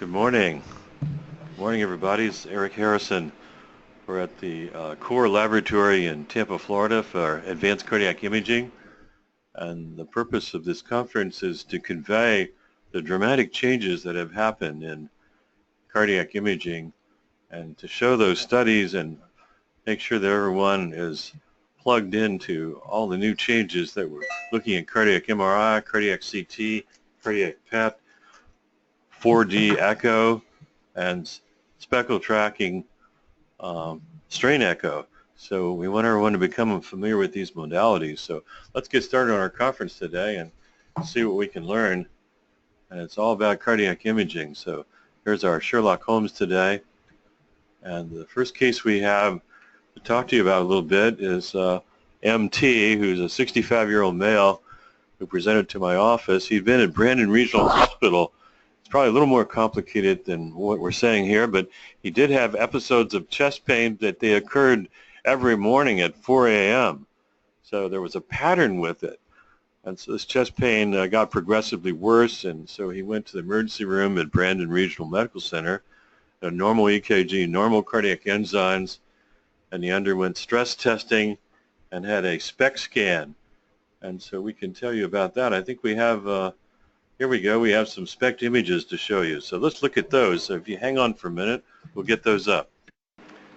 Good morning. Good morning, everybody. It's Eric Harrison. We're at the Core Laboratory in Tampa, Florida for advanced cardiac imaging. And the purpose of this conference is to convey the dramatic changes that have happened in cardiac imaging and to show those studies and make sure that everyone is plugged into all the new changes that we're looking at: cardiac MRI, cardiac CT, cardiac PET, 4D echo, and speckle tracking strain echo. So we want everyone to become familiar with these modalities. So let's get started on our conference today and see what we can learn. And it's all about cardiac imaging. So here's our Sherlock Holmes today. And the first case we have to talk to you about a little bit is MT, who's a 65-year-old male who presented to my office. He'd been at Brandon Regional Hospital. It's probably a little more complicated than what we're saying here, but he did have episodes of chest pain that they occurred every morning at 4 a.m. So there was a pattern with it. And so this chest pain got progressively worse, and so he went to the emergency room at Brandon Regional Medical Center, a normal EKG, normal cardiac enzymes, and he underwent stress testing and had a SPECT scan. And so we can tell you about that. I think we have, here we go, we have some SPECT images to show you. So let's look at those. So if you hang on for a minute, we'll get those up.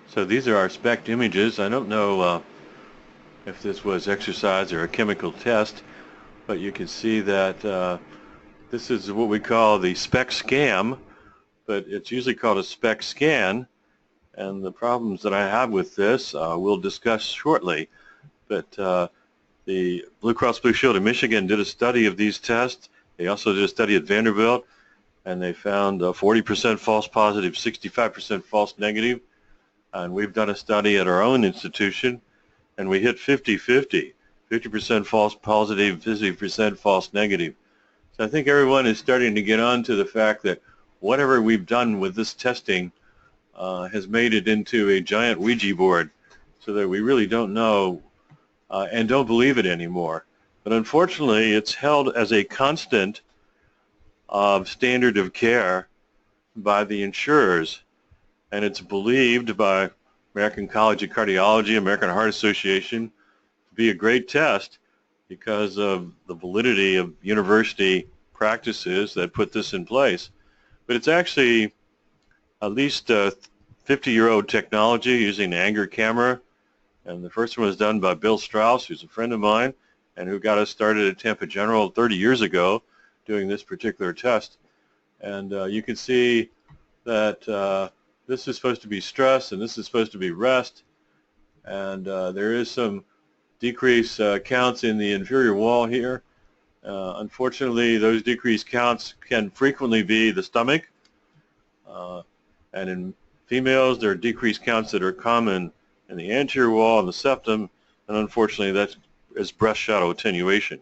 So these are our SPECT images. I don't know if this was exercise or a chemical test, but you can see that this is what we call the SPECT scam, but it's usually called a SPECT scan. And the problems that I have with this we'll discuss shortly. But the Blue Cross Blue Shield of Michigan did a study of these tests. They also did a study at Vanderbilt, and they found 40% false positive, 65% false negative. And we've done a study at our own institution, and we hit 50-50, 50% false positive, 50% false negative. So I think everyone is starting to get on to the fact that whatever we've done with this testing has made it into a giant Ouija board, so that we really don't know and don't believe it anymore. But unfortunately, it's held as a constant of standard of care by the insurers, and it's believed by American College of Cardiology, American Heart Association, to be a great test because of the validity of university practices that put this in place. But it's actually at least 50-year-old technology using an Anger camera, and the first one was done by Bill Strauss, who's a friend of mine and who got us started at Tampa General 30 years ago doing this particular test. And you can see that this is supposed to be stress and this is supposed to be rest, and there is some decreased counts in the inferior wall here. Unfortunately, those decreased counts can frequently be the stomach, and in females there are decreased counts that are common in the anterior wall and the septum, and unfortunately that is breast shadow attenuation.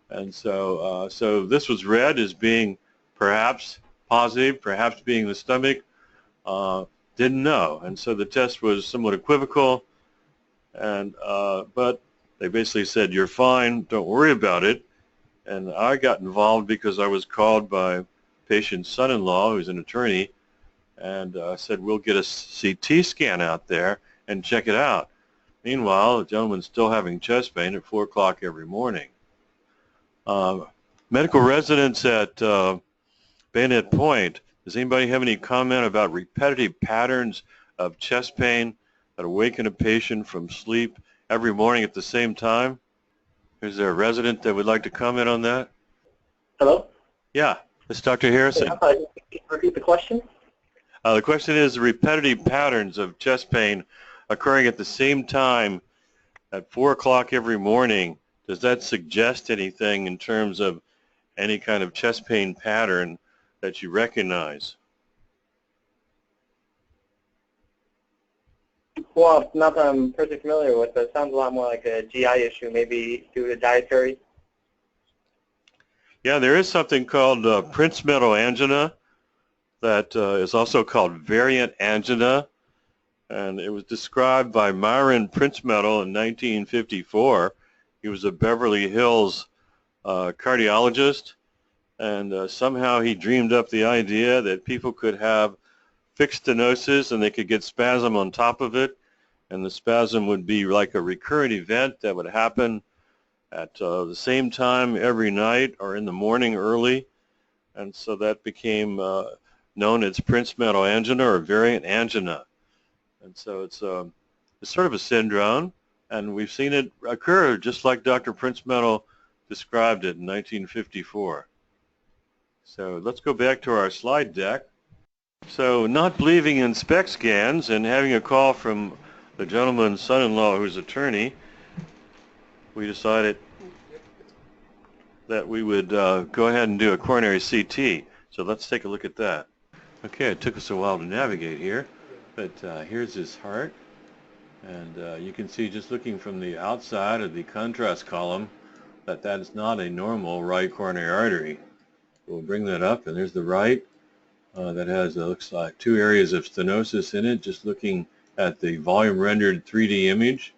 And so so this was read as being perhaps positive, perhaps being the stomach, didn't know, and so the test was somewhat equivocal, and but they basically said, you're fine, don't worry about it. And I got involved because I was called by patient's son-in-law, who's an attorney, and said, we'll get a CT scan out there and check it out. Meanwhile, the gentleman's still having chest pain at 4 o'clock every morning. Medical residents at Bayonet Point, does anybody have any comment about repetitive patterns of chest pain that awaken a patient from sleep every morning at the same time? Is there a resident that would like to comment on that? Hello? Yeah, it's Dr. Harrison. Can you repeat the question? The question is repetitive patterns of chest pain occurring at the same time at 4 o'clock every morning. Does that suggest anything in terms of any kind of chest pain pattern that you recognize? Well, not that I'm personally familiar with, but it sounds a lot more like a GI issue, maybe due to dietary. Yeah, there is something called Prince-Meadow angina that is also called variant angina, and it was described by Myron Prince-Meadow in 1954. He was a Beverly Hills cardiologist, and somehow he dreamed up the idea that people could have fixed stenosis and they could get spasm on top of it, and the spasm would be like a recurrent event that would happen at the same time every night or in the morning early, and so that became known as Prince-Meadow angina or variant angina. And so it's sort of a syndrome, and we've seen it occur just like Dr. Prince-Meadow described it in 1954. So let's go back to our slide deck. So not believing in SPECT scans and having a call from the gentleman's son-in-law who's an attorney, we decided that we would go ahead and do a coronary CT. So let's take a look at that. Okay, it took us a while to navigate here, but here's his heart. And you can see just looking from the outside of the contrast column that that is not a normal right coronary artery. We'll bring that up, and there's the right. That has, looks like, 2 areas of stenosis in it, just looking at the volume rendered 3D image.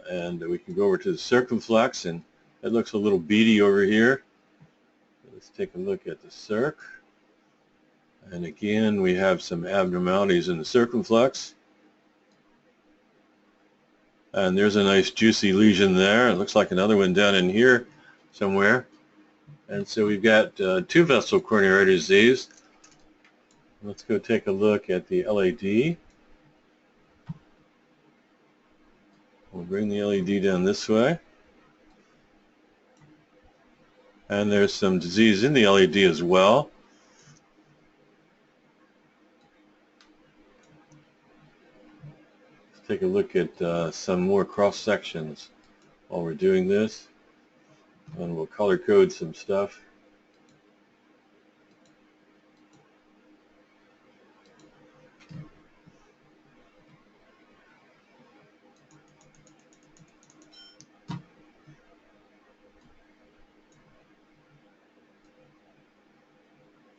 And we can go over to the circumflex, and it looks a little beady over here. Let's take a look at the circ. And again, we have some abnormalities in the circumflex. And there's a nice juicy lesion there. It looks like another one down in here somewhere. And so we've got 2 vessel coronary artery disease. Let's go take a look at the LAD. We'll bring the LAD down this way. And there's some disease in the LAD as well. Let's take a look at some more cross sections while we're doing this. And we'll color code some stuff.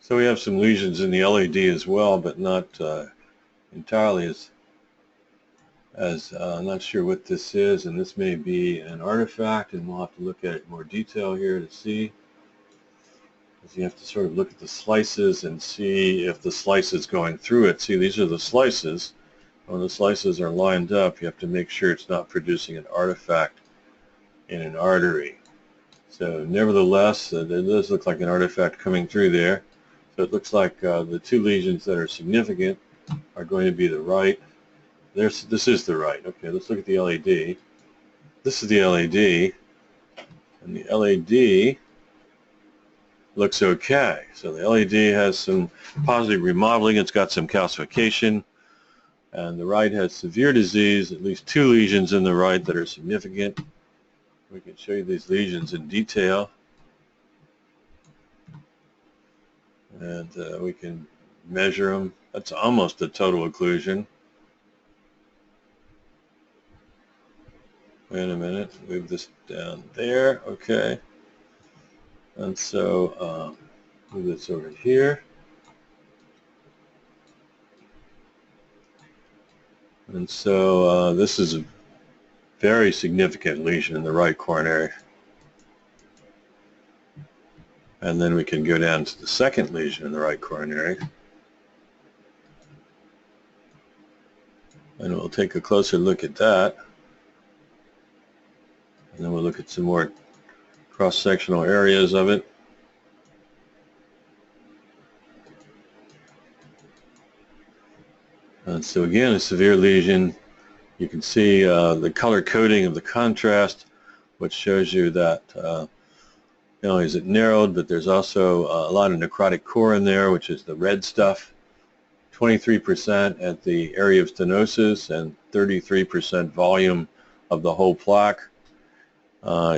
So we have some lesions in the LAD as well, but not entirely as not sure what this is, and this may be an artifact, and we'll have to look at it in more detail here to see, because you have to sort of look at the slices and see if the slice is going through it. See, these are the slices. When the slices are lined up, you have to make sure it's not producing an artifact in an artery. So nevertheless, it does look like an artifact coming through there. So it looks like the 2 lesions that are significant are going to be the right. This is the right. Okay, let's look at the LAD. This is the LAD, and the LAD looks okay. So the LAD has some positive remodeling. It's got some calcification, and the right has severe disease, at least 2 lesions in the right that are significant. We can show you these lesions in detail, and we can measure them. That's almost a total occlusion. Wait a minute, move this down there, okay. And so move this over here. And so this is a very significant lesion in the right coronary. And then we can go down to the second lesion in the right coronary. And we'll take a closer look at that. And then we'll look at some more cross-sectional areas of it. And so again, a severe lesion. You can see the color coding of the contrast, which shows you that not only is it narrowed, but there's also a lot of necrotic core in there, which is the red stuff. 23% at the area of stenosis and 33% volume of the whole plaque.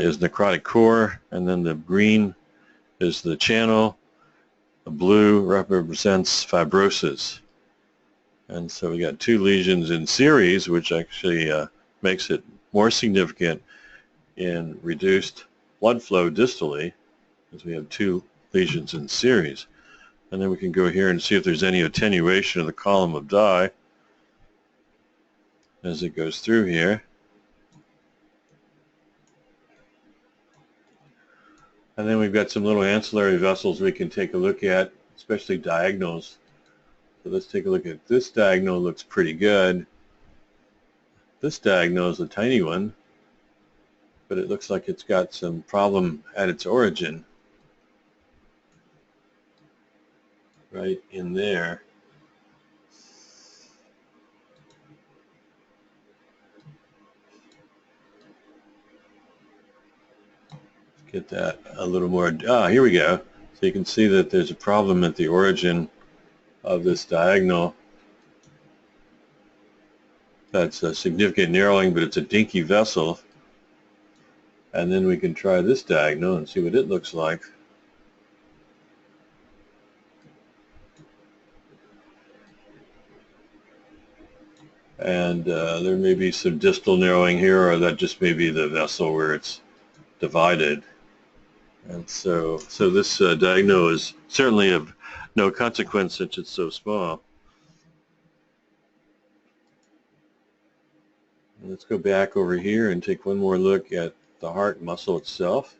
Is necrotic core, and then the green is the channel. The blue represents fibrosis. And so we got 2 lesions in series, which actually makes it more significant in reduced blood flow distally, because we have 2 lesions in series. And then we can go here and see if there's any attenuation of the column of dye as it goes through here. And then we've got some little ancillary vessels we can take a look at, especially diagonals. So let's take a look at this diagonal. Looks pretty good. This diagonal is a tiny one, but it looks like it's got some problem at its origin. Right in there. Let's get that a little more. Here we go. So you can see that there's a problem at the origin of this diagonal. That's a significant narrowing, but it's a dinky vessel. And then we can try this diagonal and see what it looks like. And there may be some distal narrowing here, or that just may be the vessel where it's divided. And so this diagonal is certainly of no consequence since it's so small. And let's go back over here and take one more look at the heart muscle itself.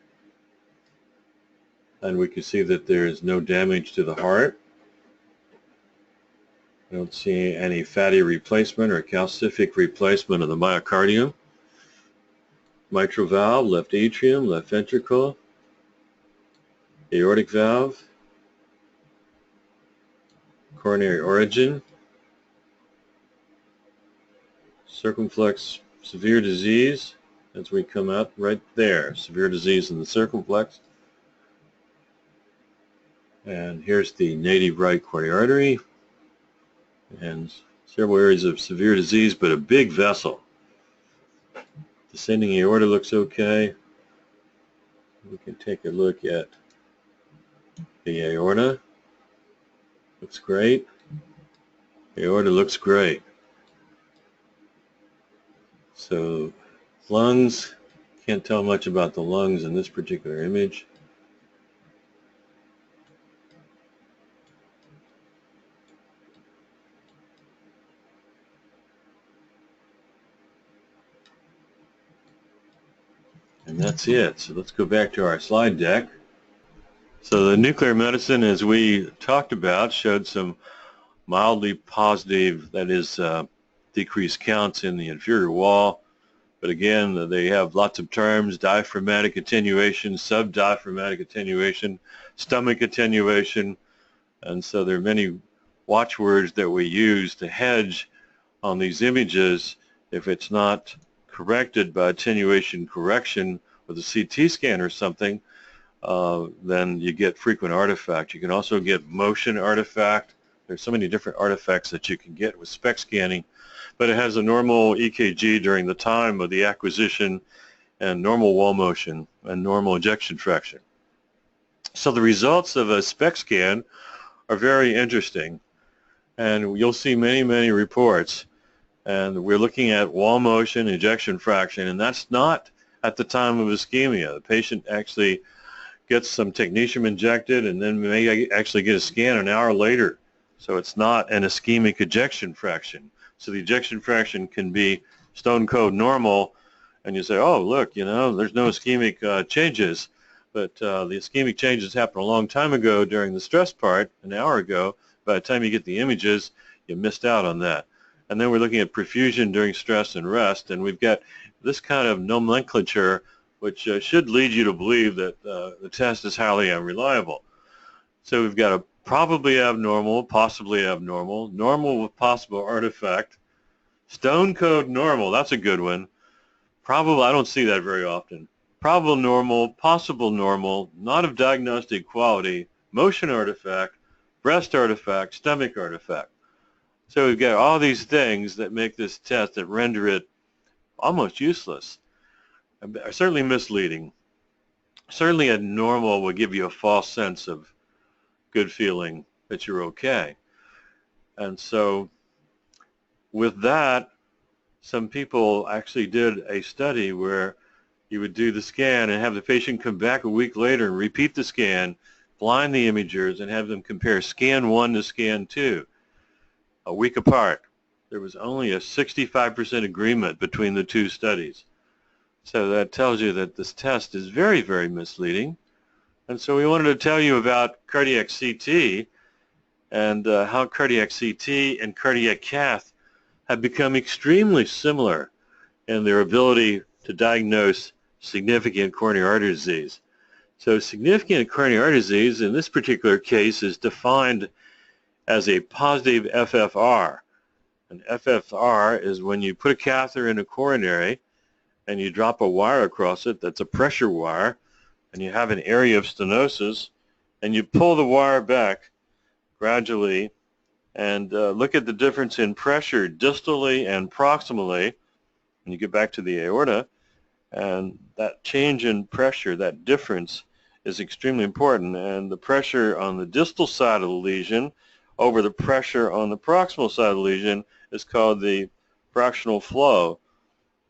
And we can see that there is no damage to the heart. I don't see any fatty replacement or calcific replacement of the myocardium. Mitral valve, left atrium, left ventricle, aortic valve, coronary origin, circumflex severe disease, as we come out right there, severe disease in the circumflex. And here's the native right coronary artery, and several areas of severe disease, but a big vessel. Descending aorta looks okay. We can take a look at the aorta. Looks great. The aorta looks great. So lungs, can't tell much about the lungs in this particular image. And that's it. So let's go back to our slide deck. So the nuclear medicine, as we talked about, showed some mildly positive, that is, decreased counts in the inferior wall. But again, they have lots of terms: diaphragmatic attenuation, subdiaphragmatic attenuation, stomach attenuation. And so there are many watchwords that we use to hedge on these images. If it's not corrected by attenuation correction with a CT scan or something, then you get frequent artifact. You can also get motion artifact. There's so many different artifacts that you can get with SPECT scanning, but it has a normal EKG during the time of the acquisition and normal wall motion and normal ejection fraction. So the results of a SPECT scan are very interesting, and you'll see many, many reports. And we're looking at wall motion, ejection fraction, and that's not at the time of ischemia. The patient actually gets some technetium injected and then may actually get a scan an hour later. So it's not an ischemic ejection fraction. So the ejection fraction can be stone cold normal, and you say, oh, look, you know, there's no ischemic changes. But the ischemic changes happened a long time ago during the stress part, an hour ago. By the time you get the images, you missed out on that. And then we're looking at perfusion during stress and rest, and we've got this kind of nomenclature which should lead you to believe that the test is highly unreliable. So we've got a probably abnormal, possibly abnormal, normal with possible artifact, stone cold normal, that's a good one, probable, I don't see that very often, probable normal, possible normal, not of diagnostic quality, motion artifact, breast artifact, stomach artifact. So we've got all these things that make this test that render it almost useless, certainly misleading. Certainly a normal will give you a false sense of good feeling that you're okay. And so with that, some people actually did a study where you would do the scan and have the patient come back a week later and repeat the scan, blind the imagers, and have them compare scan 1 to scan 2. A week apart. There was only a 65% agreement between the two studies. So that tells you that this test is very, very misleading. And so we wanted to tell you about cardiac CT and how cardiac CT and cardiac cath have become extremely similar in their ability to diagnose significant coronary artery disease. So significant coronary artery disease in this particular case is defined as a positive FFR. An FFR is when you put a catheter in a coronary and you drop a wire across it that's a pressure wire, and you have an area of stenosis, and you pull the wire back gradually and look at the difference in pressure distally and proximally when you get back to the aorta. And that change in pressure, that difference, is extremely important. And the pressure on the distal side of the lesion over the pressure on the proximal side of the lesion is called the fractional flow,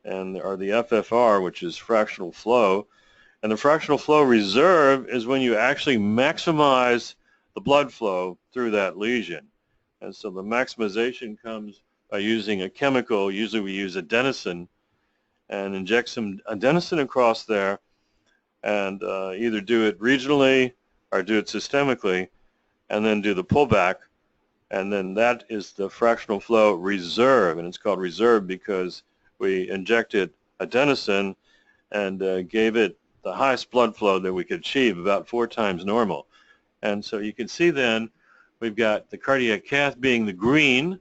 or the FFR, which is fractional flow. And the fractional flow reserve is when you actually maximize the blood flow through that lesion. And so the maximization comes by using a chemical. Usually we use adenosine, and inject some adenosine across there, and either do it regionally or do it systemically, and then do the pullback. And then that is the fractional flow reserve, and it's called reserve because we injected adenosine and gave it the highest blood flow that we could achieve, about 4 times normal. And so you can see then we've got the cardiac cath being the green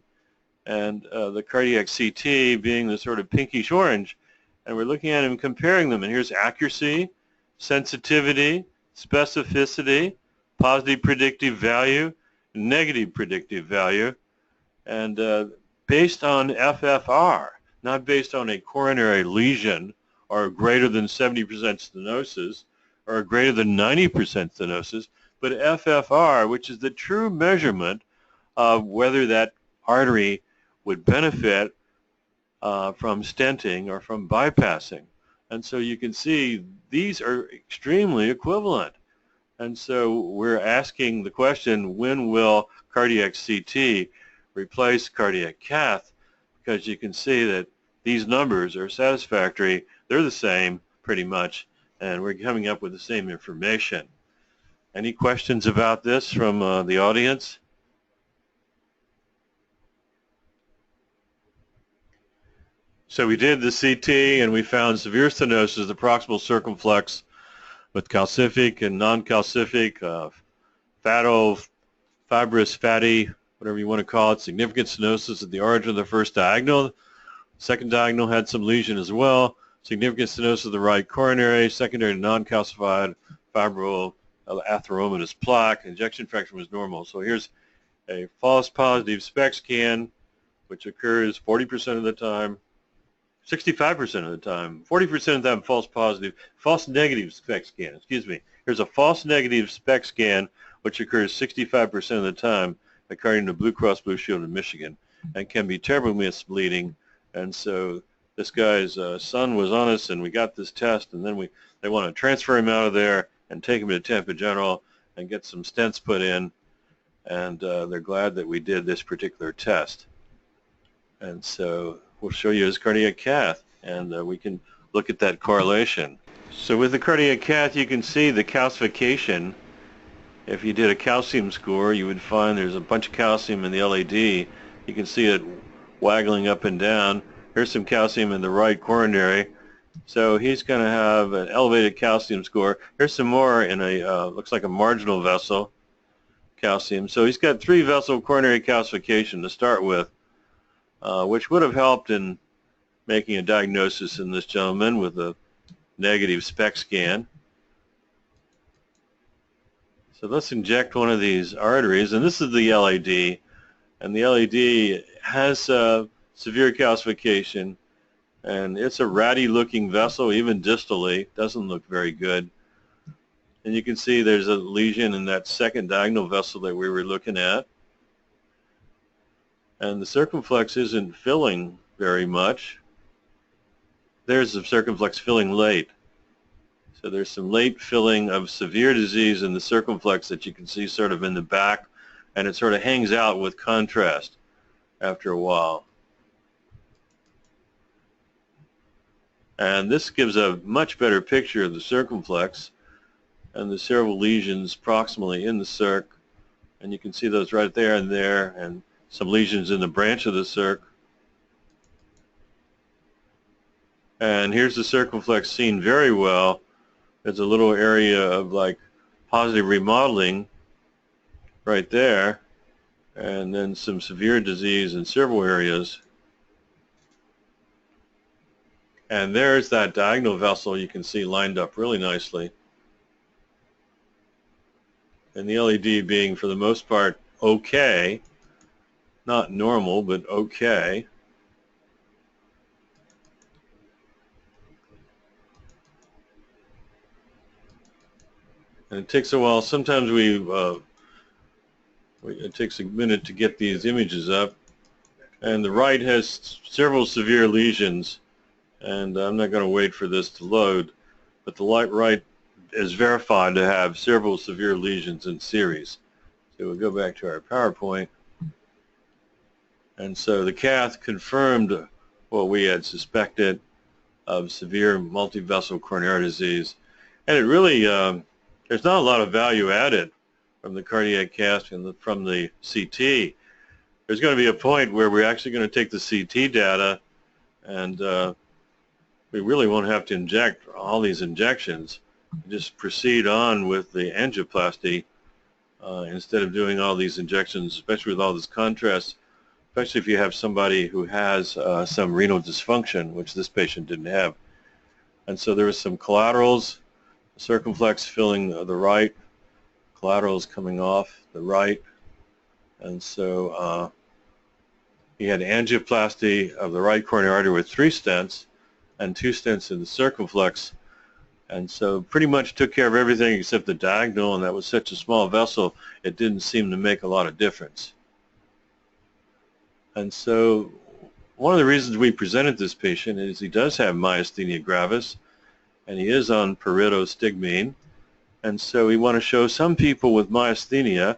and the cardiac CT being the sort of pinkish orange. And we're looking at them and comparing them. And here's accuracy, sensitivity, specificity, positive predictive value, negative predictive value, and based on FFR, not based on a coronary lesion or greater than 70% stenosis or greater than 90% stenosis, but FFR, which is the true measurement of whether that artery would benefit from stenting or from bypassing. And so you can see these are extremely equivalent. And so we're asking the question, when will cardiac CT replace cardiac cath? Because you can see that these numbers are satisfactory. They're the same pretty much, and we're coming up with the same information. Any questions about this from the audience? So we did the CT and we found severe stenosis, the proximal circumflex, with calcific and non-calcific, fibrous, fatty, whatever you want to call it, significant stenosis at the origin of the first diagonal. Second diagonal had some lesion as well. Significant stenosis of the right coronary, secondary to non-calcified fibro atheromatous plaque. Injection fraction was normal. So here's a false positive SPECT scan, which occurs 40% of the time, 65% of the time, 40% of the time false negative SPECT scan, excuse me. Here's a false negative SPECT scan, which occurs 65% of the time, according to Blue Cross Blue Shield in Michigan, and can be terribly misleading. And so this guy's son was on us, and we got this test, and then they want to transfer him out of there and take him to Tampa General and get some stents put in, and they're glad that we did this particular test. And so we'll show you his cardiac cath, and we can look at that correlation. So with the cardiac cath, you can see the calcification. If you did a calcium score, you would find there's a bunch of calcium in the LAD. You can see it waggling up and down. Here's some calcium in the right coronary. So he's going to have an elevated calcium score. Here's some more in a, looks like a marginal vessel calcium. So he's got 3 vessel coronary calcification to start with, which would have helped in making a diagnosis in this gentleman with a negative SPECT scan. So let's inject one of these arteries, and this is the LAD, and the LAD has severe calcification, and it's a ratty looking vessel, even distally, doesn't look very good. And you can see there's a lesion in that second diagonal vessel that we were looking at. And the circumflex isn't filling very much. There's the circumflex filling late. So there's some late filling of severe disease in the circumflex that you can see sort of in the back, and it sort of hangs out with contrast after a while. And this gives a much better picture of the circumflex. and the cerebral lesions proximally in the circ, and you can see those right there, and some lesions in the branch of the circ. And here's the circumflex seen very well. There's a little area of like positive remodeling right there, and then some severe disease in several areas. And there's that diagonal vessel you can see lined up really nicely. And the LED being, for the most part, okay. Not normal, but okay. And it takes a while. Sometimes it takes a minute to get these images up. And the right has several severe lesions. And I'm not going to wait for this to load. But the right is verified to have several severe lesions in series. So we'll go back to our PowerPoint. And so the cath confirmed what we had suspected of severe multivessel coronary disease. And it really, there's not a lot of value added from the cardiac cath and from the CT. There's going to be a point where we're actually going to take the CT data, and we really won't have to inject all these injections. Just proceed on with the angioplasty instead of doing all these injections, especially with all this contrast, especially if you have somebody who has some renal dysfunction, which this patient didn't have. And so there was some collaterals, circumflex filling the right, collaterals coming off the right, and so he had angioplasty of the right coronary artery with 3 stents and 2 stents in the circumflex, and so pretty much took care of everything except the diagonal, and that was such a small vessel it didn't seem to make a lot of difference. And so one of the reasons we presented this patient is he does have myasthenia gravis, and he is on pyridostigmine, and so we want to show some people with myasthenia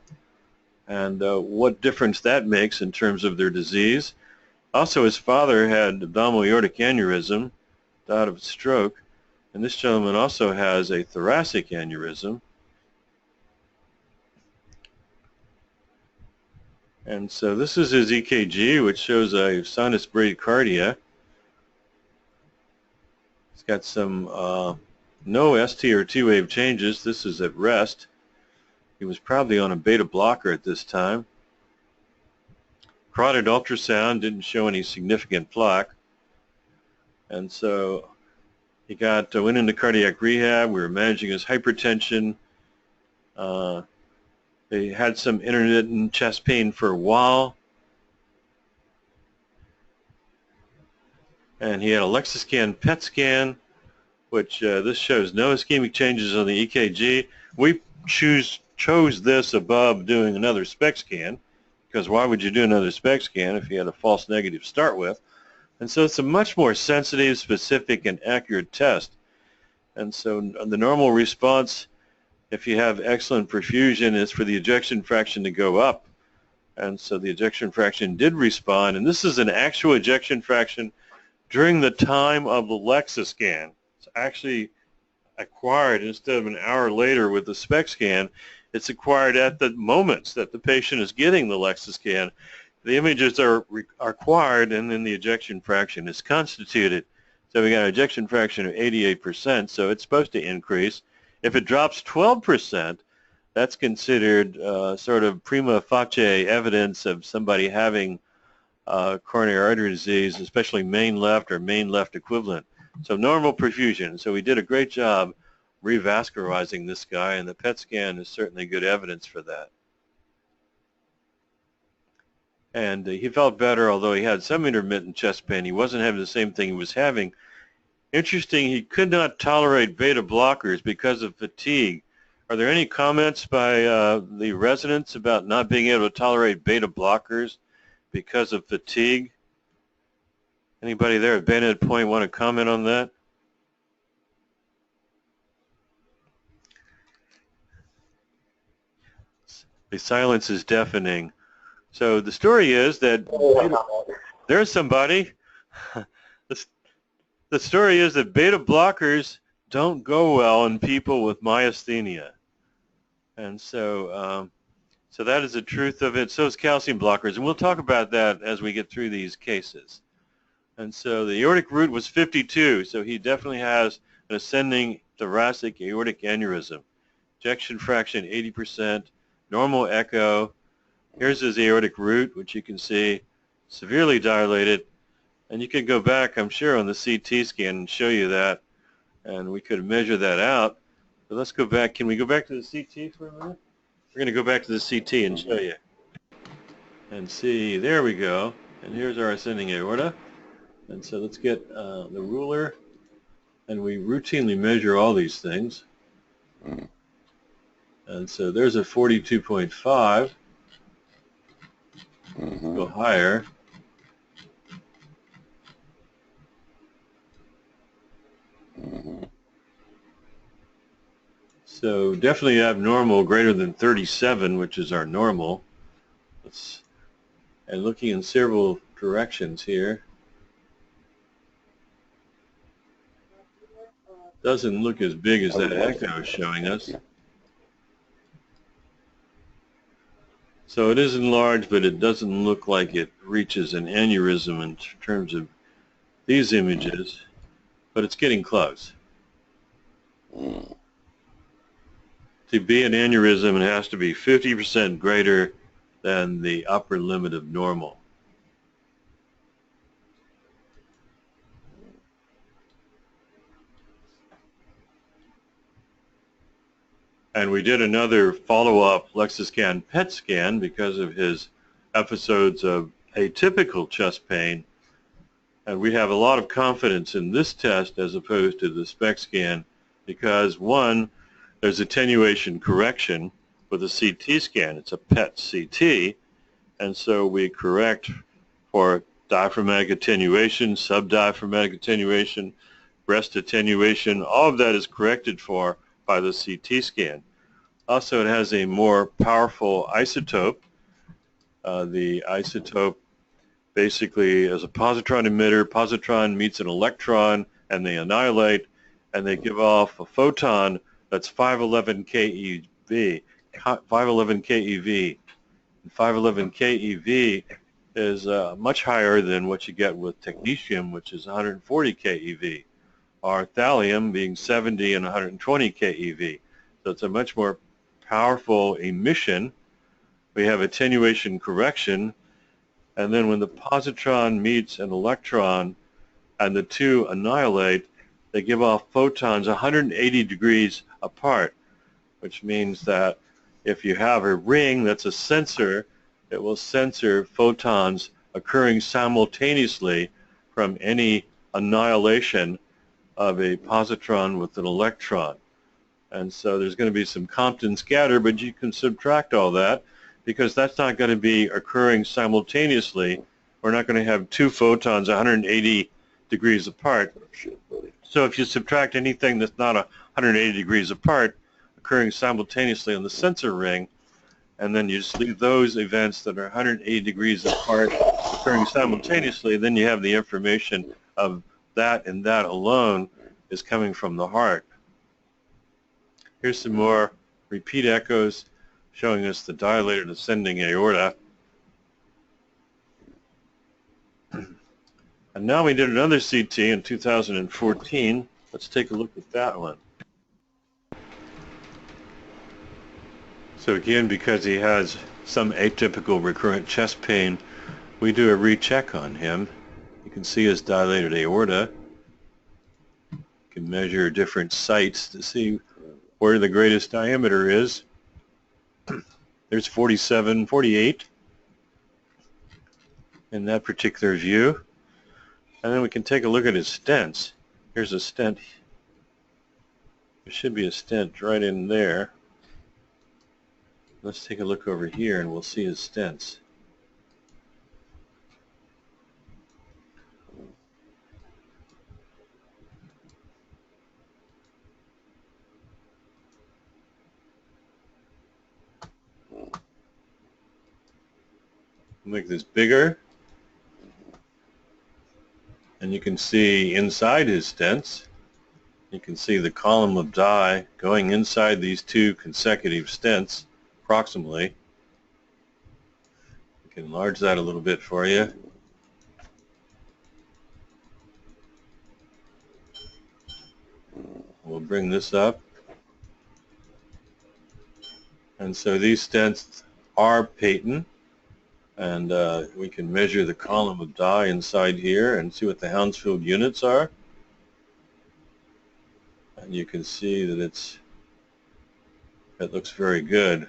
and what difference that makes in terms of their disease. Also, his father had abdominal aortic aneurysm, died of a stroke, and this gentleman also has a thoracic aneurysm. And so this is his EKG, which shows a sinus bradycardia. He's got some no ST or T-wave changes. This is at rest. He was probably on a beta blocker at this time. Carotid ultrasound didn't show any significant plaque. And so he went into cardiac rehab. We were managing his hypertension. He had some intermittent chest pain for a while. And he had a Lexiscan PET scan, which this shows no ischemic changes on the EKG. We chose this above doing another SPECT scan, because why would you do another SPECT scan if you had a false negative to start with? And so it's a much more sensitive, specific, and accurate test. And so the normal response, if you have excellent perfusion, is for the ejection fraction to go up. And so the ejection fraction did respond, and this is an actual ejection fraction during the time of the Lexiscan. It's actually acquired instead of an hour later with the SPECT scan. It's acquired at the moments that the patient is getting the Lexiscan. The images are acquired, and then the ejection fraction is constituted. So we got an ejection fraction of 88%, so it's supposed to increase. If it drops 12%, that's considered sort of prima facie evidence of somebody having coronary artery disease, especially main left or main left equivalent. So normal perfusion. So we did a great job revascularizing this guy, and the PET scan is certainly good evidence for that. And he felt better, although he had some intermittent chest pain. He wasn't having the same thing he was having. Interesting, he could not tolerate beta blockers because of fatigue. Are there any comments by the residents about not being able to tolerate beta blockers because of fatigue? Anybody there at Bayonet Point want to comment on that? The silence is deafening. So the story is that there's somebody. The story is that beta blockers don't go well in people with myasthenia. And so so that is the truth of it. So is calcium blockers. And we'll talk about that as we get through these cases. And so the aortic root was 52, so he definitely has an ascending thoracic aortic aneurysm. Ejection fraction 80%, normal echo. Here's his aortic root, which you can see severely dilated. And you can go back, I'm sure, on the CT scan and show you that. And we could measure that out. But let's go back. Can we go back to the CT for a minute? We're going to go back to the CT and show you. And see, there we go. And here's our ascending aorta. And so let's get the ruler. And we routinely measure all these things. And so there's a 42.5. Go higher. So definitely abnormal, greater than 37, which is our normal. And looking in several directions here. Doesn't look as big as that echo is showing us. So it is enlarged, but it doesn't look like it reaches an aneurysm in terms of these images, but it's getting close. To be an aneurysm, it has to be 50% greater than the upper limit of normal. And we did another follow-up Lexiscan PET scan because of his episodes of atypical chest pain. And we have a lot of confidence in this test as opposed to the SPECT scan because, one, there's attenuation correction with a CT scan. It's a PET CT, and so we correct for diaphragmatic attenuation, subdiaphragmatic attenuation, breast attenuation. All of that is corrected for by the CT scan. Also, it has a more powerful isotope. The isotope basically is a positron emitter. Positron meets an electron, and they annihilate, and they give off a photon that's 511 keV. 511 keV. And 511 keV is much higher than what you get with technetium, which is 140 keV, or thallium being 70 and 120 keV. So it's a much more powerful emission. We have attenuation correction, and then when the positron meets an electron and the two annihilate, they give off photons 180 degrees apart, which means that if you have a ring that's a sensor, it will censor photons occurring simultaneously from any annihilation of a positron with an electron. And so there's going to be some Compton scatter, but you can subtract all that because that's not going to be occurring simultaneously. We're not going to have two photons 180 degrees apart. So if you subtract anything that's not 180 degrees apart occurring simultaneously on the sensor ring, and then you just leave those events that are 180 degrees apart occurring simultaneously, then you have the information of that, and that alone is coming from the heart. Here's some more repeat echoes showing us the dilated ascending aorta. And now we did another CT in 2014. Let's take a look at that one. So again, because he has some atypical recurrent chest pain, we do a recheck on him. You can see his dilated aorta. You can measure different sites to see where the greatest diameter is. There's 47, 48 in that particular view. And then we can take a look at his stents. Here's a stent. There should be a stent right in there. Let's take a look over here and we'll see his stents. Make this bigger, and you can see inside his stents. You can see the column of dye going inside these two consecutive stents, approximately. I can enlarge that a little bit for you. We'll bring this up. And so these stents are patent, and we can measure the column of dye inside here and see what the Hounsfield units are. And you can see that it looks very good.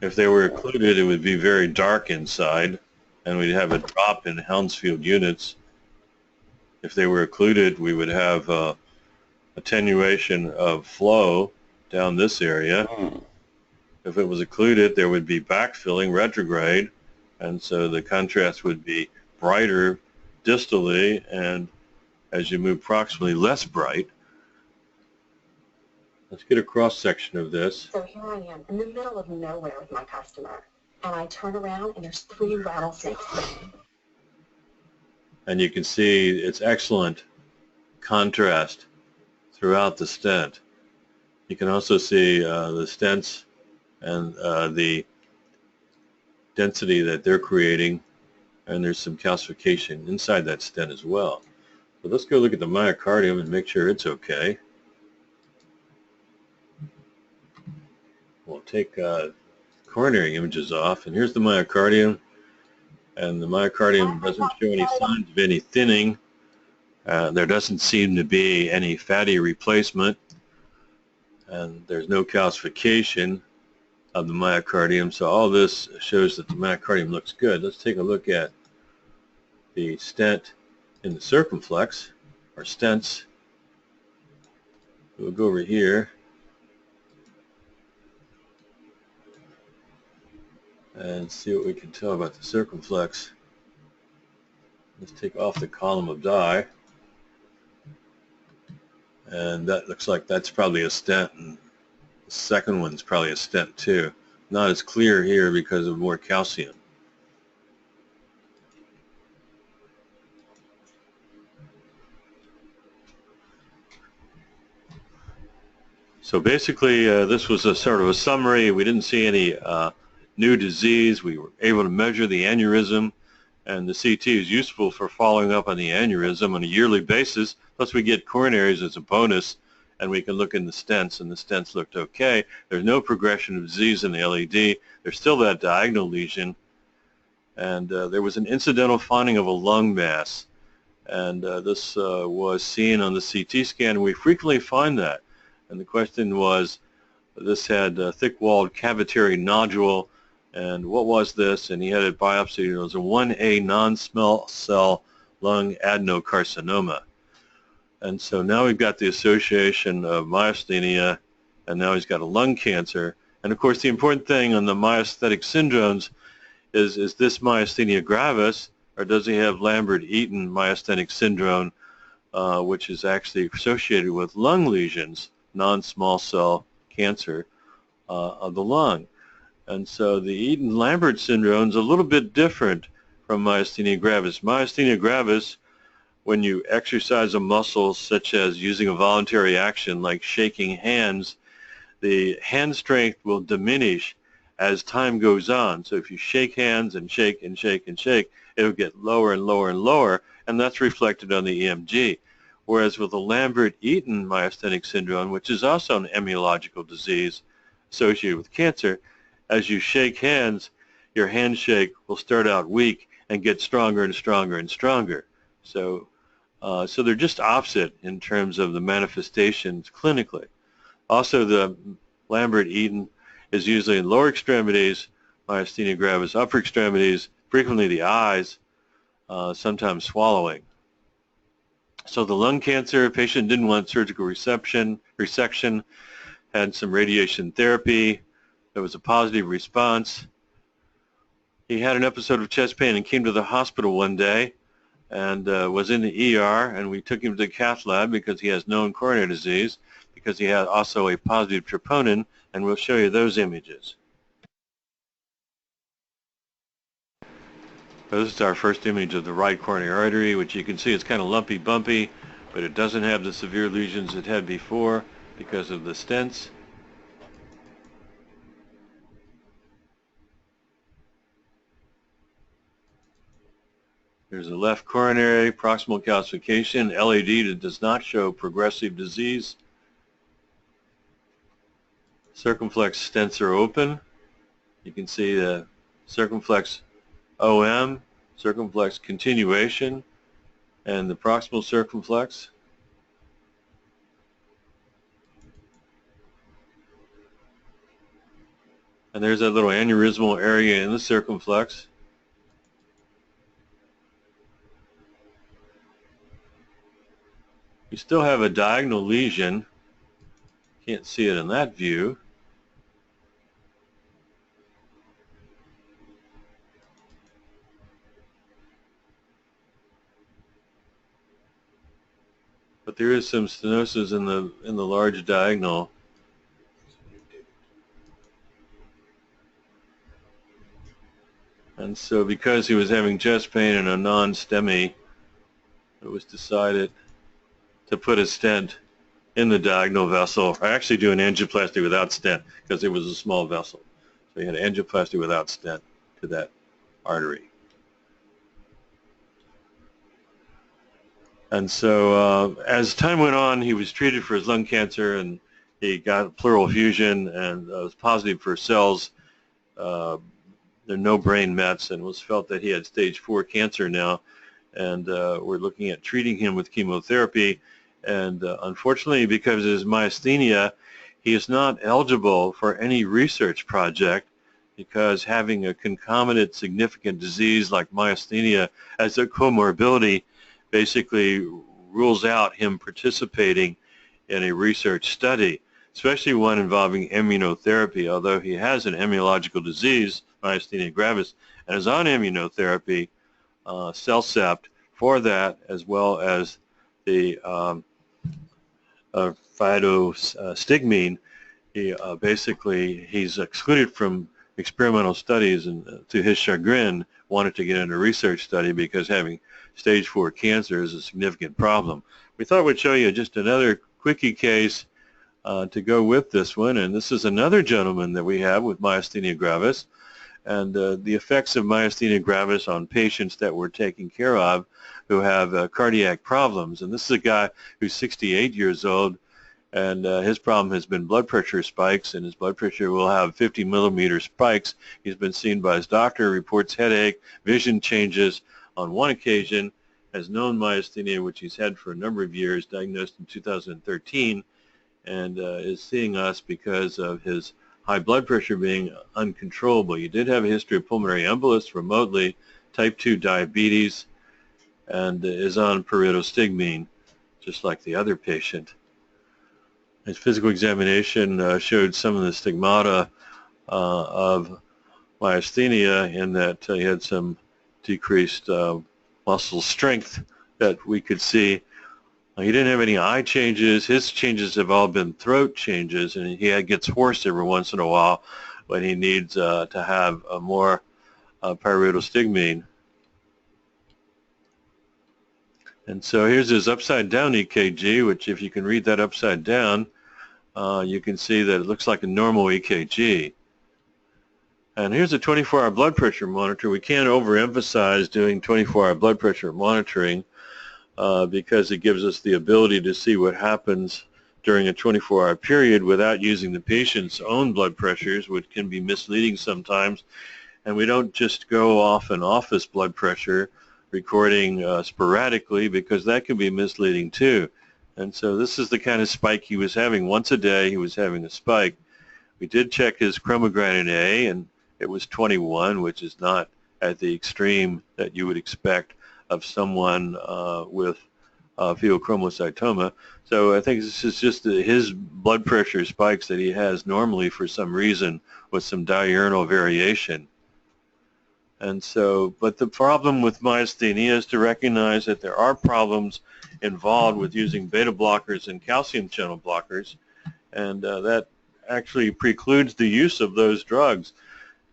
If they were occluded, it would be very dark inside, and we'd have a drop in Hounsfield units. If they were occluded, we would have attenuation of flow down this area. If it was occluded, there would be backfilling retrograde, and so the contrast would be brighter distally, and as you move proximally, less bright. Let's get a cross-section of this. So here I am in the middle of nowhere with my customer, and I turn around and there's 3 rattlesnakes sitting. And you can see it's excellent contrast throughout the stent. You can also see the stents and the density that they're creating, and there's some calcification inside that stent as well. So let's go look at the myocardium and make sure it's okay. We'll take coronary images off, and here's the myocardium, and the myocardium doesn't show any signs of any thinning. There doesn't seem to be any fatty replacement, and there's no calcification of the myocardium, so all this shows that the myocardium looks good. Let's take a look at the stent in the circumflex, or stents. We'll go over here and see what we can tell about the circumflex. Let's take off the column of dye, and that looks like that's probably a stent, and the second one's probably a stent too. Not as clear here because of more calcium. So basically this was a sort of a summary. We didn't see any new disease. We were able to measure the aneurysm, and the CT is useful for following up on the aneurysm on a yearly basis. Plus we get coronaries as a bonus, and we can look in the stents, and the stents looked okay. There's no progression of disease in the LED. There's still that diagonal lesion, and there was an incidental finding of a lung mass, and this was seen on the CT scan, and we frequently find that. And the question was, this had a thick-walled cavitary nodule, and what was this? And he had it biopsied. It was a 1A non-small cell lung adenocarcinoma. And so now we've got the association of myasthenia, and now he's got a lung cancer. And of course the important thing on the myasthenic syndromes is this myasthenia gravis, or does he have Lambert-Eaton myasthenic syndrome, which is actually associated with lung lesions, non-small cell cancer of the lung. And so the Eaton-Lambert syndrome is a little bit different from myasthenia gravis. Myasthenia gravis, when you exercise a muscle such as using a voluntary action like shaking hands, the hand strength will diminish as time goes on. So if you shake hands and shake and shake and shake, it'll get lower and lower and lower, and that's reflected on the EMG. Whereas with the Lambert-Eaton myasthenic syndrome, which is also an immunological disease associated with cancer, as you shake hands, your handshake will start out weak and get stronger and stronger and stronger. So they're just opposite in terms of the manifestations clinically. Also, the Lambert-Eaton is usually in lower extremities, myasthenia gravis upper extremities, frequently the eyes, sometimes swallowing. So the lung cancer patient didn't want surgical resection, had some radiation therapy. There was a positive response. He had an episode of chest pain and came to the hospital one day and was in the ER, and we took him to the cath lab because he has known coronary disease, because he had also a positive troponin, and we'll show you those images. This is our first image of the right coronary artery, which you can see it's kind of lumpy, bumpy, but it doesn't have the severe lesions it had before because of the stents. There's a left coronary, proximal calcification, LAD that does not show progressive disease. Circumflex stents are open. You can see the circumflex OM, circumflex continuation, and the proximal circumflex. And there's that little aneurysmal area in the circumflex. You still have a diagonal lesion. Can't see it in that view. But there is some stenosis in the large diagonal. And so because he was having chest pain and a non-STEMI, it was decided to put a stent in the diagonal vessel, or actually do an angioplasty without stent because it was a small vessel. So he had angioplasty without stent to that artery. And so as time went on, he was treated for his lung cancer, and he got pleural effusion and was positive for cells. There are no brain mets, and it was felt that he had stage 4 cancer now, and we're looking at treating him with chemotherapy. And unfortunately, because of his myasthenia, he is not eligible for any research project, because having a concomitant significant disease like myasthenia as a comorbidity basically rules out him participating in a research study, especially one involving immunotherapy, although he has an immunological disease, Myasthenia Gravis, and is on immunotherapy, CellCept, for that, as well as the phytostigmine. He's excluded from experimental studies, and to his chagrin wanted to get into a research study because having stage 4 cancer is a significant problem. We thought we'd show you just another quickie case to go with this one, and this is another gentleman that we have with myasthenia gravis, and the effects of myasthenia gravis on patients that we're taking care of who have cardiac problems. And this is a guy who's 68 years old, and his problem has been blood pressure spikes, and his blood pressure will have 50 millimeter spikes. He's been seen by his doctor, reports headache, vision changes. On one occasion, has known myasthenia, which he's had for a number of years, diagnosed in 2013, and is seeing us because of his high blood pressure being uncontrollable. He did have a history of pulmonary embolus remotely, type 2 diabetes, and is on pyridostigmine, just like the other patient. His physical examination showed some of the stigmata of myasthenia, in that he had some decreased muscle strength that we could see. He didn't have any eye changes. His changes have all been throat changes, and he gets hoarse every once in a while when he needs to have a more pyridostigmine. And so here's his upside down EKG, which if you can read that upside down, you can see that it looks like a normal EKG. And here's a 24-hour blood pressure monitor. We can't overemphasize doing 24-hour blood pressure monitoring because it gives us the ability to see what happens during a 24-hour period without using the patient's own blood pressures, which can be misleading sometimes. And we don't just go off an office blood pressure recording sporadically, because that can be misleading too. And so this is the kind of spike he was having. Once a day he was having a spike. We did check his chromogranin A, and it was 21, which is not at the extreme that you would expect of someone with pheochromocytoma. So I think this is just his blood pressure spikes that he has normally for some reason, with some diurnal variation. And so, but the problem with myasthenia is to recognize that there are problems involved with using beta blockers and calcium channel blockers, and that actually precludes the use of those drugs.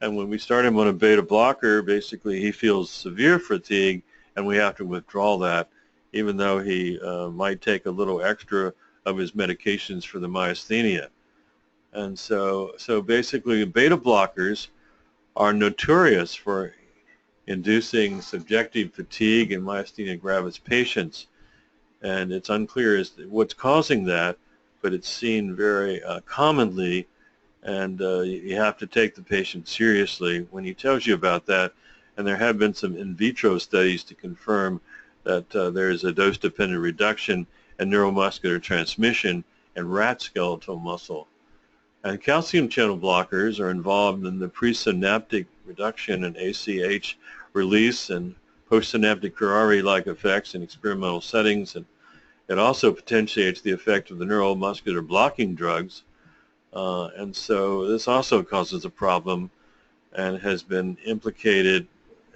And when we start him on a beta blocker, basically he feels severe fatigue, and we have to withdraw that, even though he might take a little extra of his medications for the myasthenia. And so basically beta blockers are notorious for inducing subjective fatigue in myasthenia gravis patients. And it's unclear as to what's causing that, but it's seen very commonly, and you have to take the patient seriously when he tells you about that. And there have been some in vitro studies to confirm that there is a dose-dependent reduction in neuromuscular transmission in rat skeletal muscle. And calcium channel blockers are involved in the presynaptic reduction in ACH release and postsynaptic Curare-like effects in experimental settings. And it also potentiates the effect of the neuromuscular blocking drugs. And so this also causes a problem and has been implicated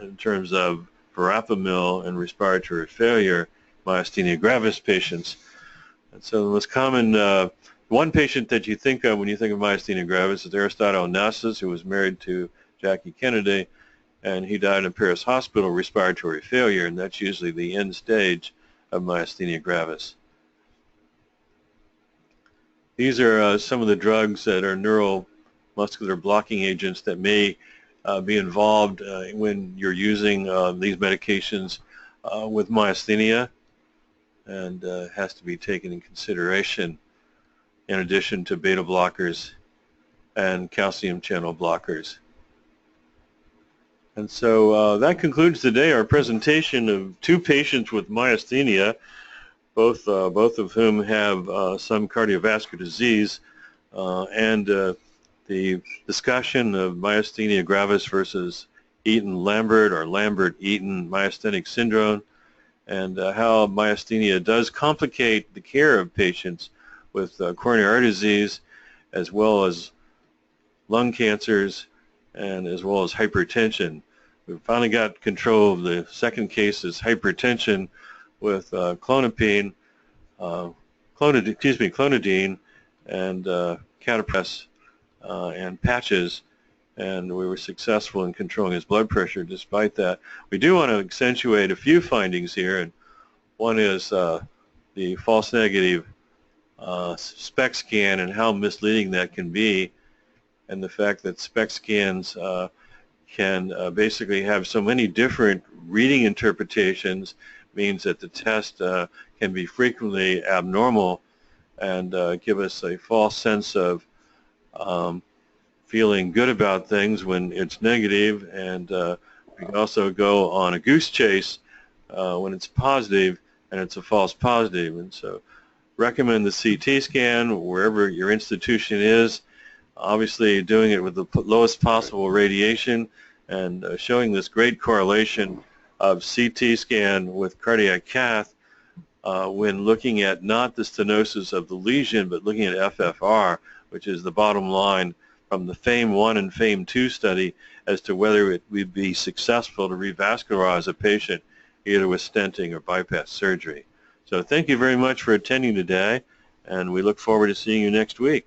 in terms of verapamil and respiratory failure, myasthenia gravis patients. And so the most common one patient that you think of when you think of myasthenia gravis is Aristotle Onassis, who was married to Jackie Kennedy, and he died in Paris Hospital, respiratory failure, and that's usually the end stage of myasthenia gravis. These are some of the drugs that are neuromuscular blocking agents that may be involved when you're using these medications with myasthenia, and has to be taken in consideration in addition to beta blockers and calcium channel blockers. And so that concludes today our presentation of two patients with myasthenia, both of whom have some cardiovascular disease, and the discussion of myasthenia gravis versus Eaton-Lambert or Lambert-Eaton myasthenic syndrome, and how myasthenia does complicate the care of patients with coronary artery disease, as well as lung cancers, and as well as hypertension. We've finally got control of the second case, is hypertension with clonidine and catapress and patches, and we were successful in controlling his blood pressure despite that. We do want to accentuate a few findings here, and one is the false negative SPECT scan and how misleading that can be, and the fact that SPECT scans can basically have so many different reading interpretations means that the test can be frequently abnormal and give us a false sense of feeling good about things when it's negative, and we can also go on a goose chase when it's positive and it's a false positive. And so recommend the CT scan wherever your institution is, obviously doing it with the lowest possible radiation, and showing this great correlation of CT scan with cardiac cath when looking at not the stenosis of the lesion, but looking at FFR, which is the bottom line from the FAME-1 and FAME-2 study as to whether it would be successful to revascularize a patient either with stenting or bypass surgery. So thank you very much for attending today, and we look forward to seeing you next week.